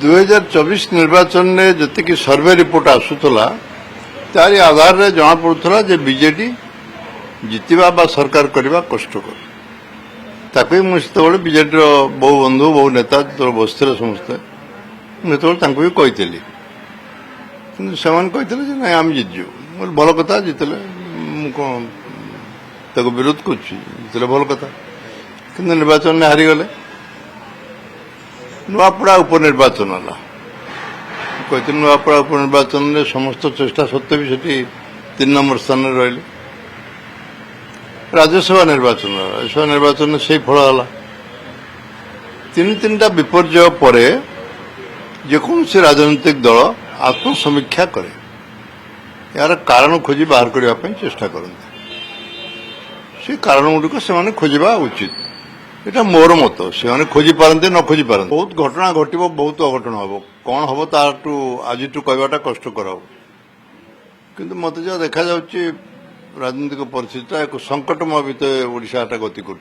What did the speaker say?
2024 ନିର୍ବାଚନରେ ଯେତିକି survey report ଆସୁଥିଲା ତାରି ଆଧାରରେ ଜଣାପଡ଼ୁଥିଲା ଯେ ବିଜେଡି ଜିତିବା ବା ସରକାର କରିବା କଷ୍ଟକର। ତାକୁ ମୁଁ ସେତେବେଳେ ବିଜେଡିର ବହୁ ବନ୍ଧୁ ବହୁ ନେତା ଯେତେବେଳେ ବସିଥିଲେ ସମସ୍ତେ ମୁଁ ସେତେବେଳେ ତାଙ୍କୁ ବି କହିଥିଲି, କିନ୍ତୁ ସେମାନେ କହିଥିଲେ ଯେ ନାଇଁ ଆମେ ଜିତିଯିବୁ। ଭଲ କଥା, ଜିତିଲେ ମୁଁ କ'ଣ ତାକୁ ବିରୋଧ କରୁଛି, ଜିତିଲେ ଭଲ କଥା। କିନ୍ତୁ ନିର୍ବାଚନରେ ହାରିଗଲେ। ନୂଆପଡ଼ା ଉପନିର୍ବାଚନ ହେଲା। କହିଥିଲି ନୂଆପଡ଼ା ଉପନିର୍ବାଚନରେ ସମସ୍ତ ଚେଷ୍ଟା ସତ୍ତ୍ୱେ ବି ସେଠି 3 ନମ୍ବର ସ୍ଥାନରେ ରହିଲେ। ରାଜ୍ୟସଭା ନିର୍ବାଚନରେ ସେଇ ଫଳ ହେଲା। ତିନିଟା ବିପର୍ଯ୍ୟୟ ପରେ ଯେକୌଣସି ରାଜନୈତିକ ଦଳ ଆତ୍ମସମୀକ୍ଷା କରେ, ଏହାର କାରଣ ଖୋଜି ବାହାର କରିବା ପାଇଁ ଚେଷ୍ଟା କରନ୍ତି। ସେ କାରଣଗୁଡ଼ିକ ସେମାନେ ଖୋଜିବା ଉଚିତ, এটা ମୋର ମତ। ସେମାନେ ଖୋଜି ପାରନ୍ତି ନ ଖୋଜି ପାରନ୍ତି। ବହୁତ ଘଟଣା ଘଟିବ, ବହୁତ ଅଘଟଣ ହେବ। କ'ଣ ହେବ ତାଠୁ ଆଜିଠୁ କହିବାଟା କଷ୍ଟକର ହେବ। କିନ୍ତୁ ମୋତେ ଯାହା ଦେଖାଯାଉଛି ରାଜନୈତିକ ପରିସ୍ଥିତିଟା ଏକ ସଙ୍କଟମୟ ଭିତରେ ଓଡ଼ିଶାଟା ଗତି କରୁଛି।